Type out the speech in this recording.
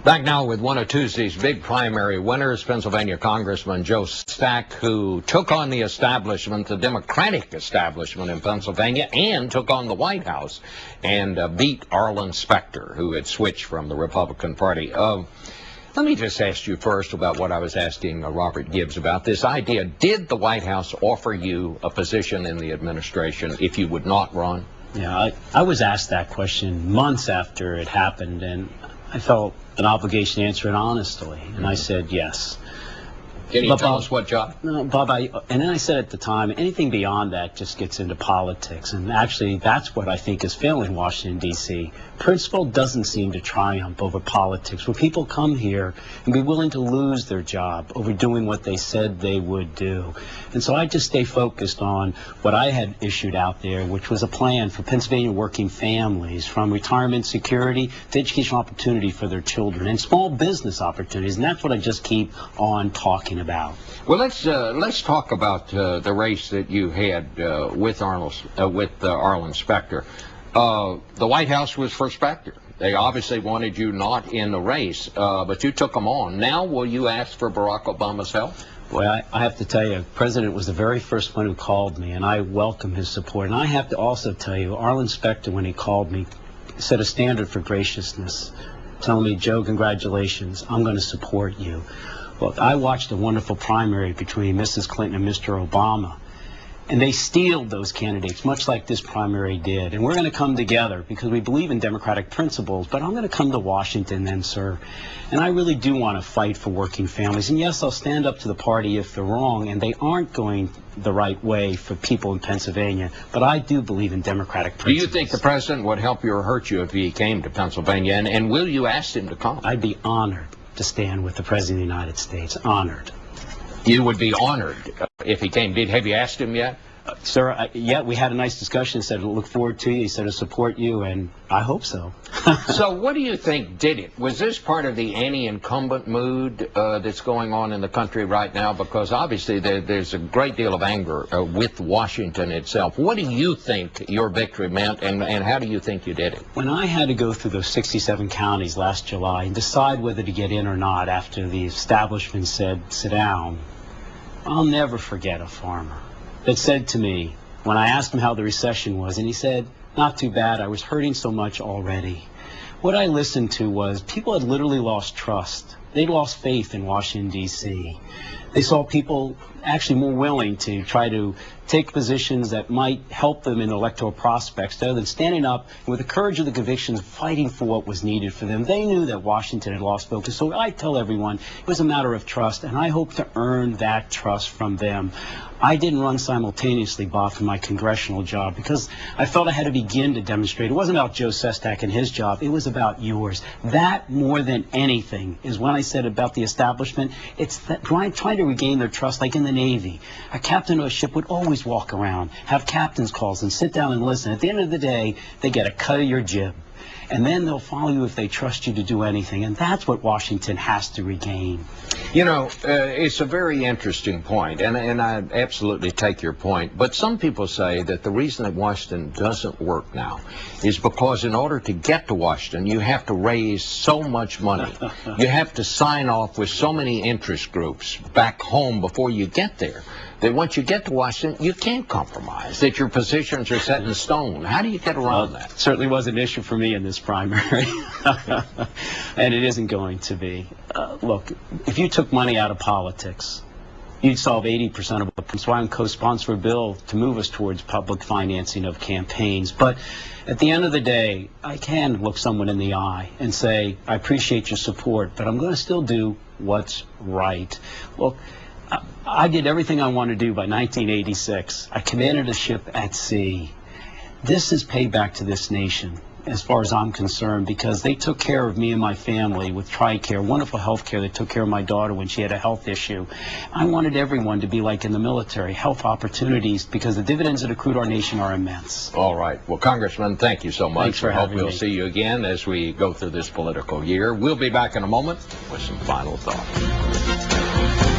Back now with one of Tuesday's big primary winners, Pennsylvania Congressman Joe Stack, who took on the establishment, the Democratic establishment in Pennsylvania, and took on the White House and beat Arlen Specter, who had switched from the Republican Party. Let me just ask you first about what I was asking Robert Gibbs about, this idea. Did the White House offer you a position in the administration if you would not run? Yeah, I was asked that question months after it happened, and I felt an obligation to answer it honestly, and I said yes. Can you tell us what job? No, Bob, and then I said at the time, anything beyond that just gets into politics, and actually that's what I think is failing Washington, D.C. Principle doesn't seem to triumph over politics, where people come here and be willing to lose their job over doing what they said they would do. And so I just stay focused on what I had issued out there, which was a plan for Pennsylvania working families, from retirement security to educational opportunity for their children and small business opportunities, and that's what I just keep on talking about. Well, let's talk about the race that you had with Arlen Specter. The White House was for Specter. They obviously wanted you not in the race, but you took them on. Now, will you ask for Barack Obama's help? Boy, I have to tell you, the President was the very first one who called me, and I welcome his support. And I have to also tell you, Arlen Specter, when he called me, set a standard for graciousness, telling me, Joe, congratulations, I'm going to support you. Well, I watched a wonderful primary between Mrs. Clinton and Mr. Obama, and they steeled those candidates, much like this primary did. And we're going to come together because we believe in democratic principles, but I'm going to come to Washington then, sir. And I really do want to fight for working families. And yes, I'll stand up to the party if they're wrong, and they aren't going the right way for people in Pennsylvania. But I do believe in democratic principles. Do you think the President would help you or hurt you if he came to Pennsylvania? And will you ask him to come? I'd be honored to stand with the President of the United States. Honored. You would be honored if he came. Have you asked him yet? Sir, yeah, we had a nice discussion. He said, I look forward to you. He said, I support you, and I hope so. So what do you think did it? Was this part of the anti-incumbent mood that's going on in the country right now? Because obviously there's a great deal of anger with Washington itself. What do you think your victory meant, and how do you think you did it? When I had to go through those 67 counties last July and decide whether to get in or not after the establishment said, sit down, I'll never forget a farmer that said to me, when I asked him how the recession was, and he said, not too bad, I was hurting so much already. What I listened to was people had literally lost trust. They'd lost faith in Washington, D.C. They saw people actually more willing to try to take positions that might help them in electoral prospects rather than standing up and with the courage of the convictions fighting for what was needed for them. They knew that Washington had lost focus. So I tell everyone it was a matter of trust, and I hope to earn that trust from them. I didn't run simultaneously, Bob, for my congressional job because I felt I had to begin to demonstrate. It wasn't about Joe Sestak and his job. It was about yours. That, more than anything, is when I said about the establishment, it's that trying to regain their trust, like in the Navy. A captain of a ship would always walk around, have captain's calls, and sit down and listen. At the end of the day, they get a cut of your jib. And then they'll follow you if they trust you to do anything. And that's what Washington has to regain. You know, it's a very interesting point, and I absolutely take your point. But some people say that the reason that Washington doesn't work now is because in order to get to Washington, you have to raise so much money. You have to sign off with so many interest groups back home before you get there, that once you get to Washington, you can't compromise, that your positions are set in stone. How do you get around that? It certainly was an issue for me in this primary, and it isn't going to be. Look, if you took money out of politics, you'd solve 80% of it. That's why I'm co-sponsor a bill to move us towards public financing of campaigns. But at the end of the day, I can look someone in the eye and say, I appreciate your support, but I'm going to still do what's right. Look, I did everything I wanted to do by 1986. I commanded a ship at sea. This is payback to this nation, as far as I'm concerned, because they took care of me and my family with TRICARE, wonderful health care. They took care of my daughter when she had a health issue. I wanted everyone to be like in the military, health opportunities, because the dividends that accrue to our nation are immense. All right. Well, Congressman, thank you so much. Thanks for having me. We'll see you again as we go through this political year. We'll be back in a moment with some final thoughts.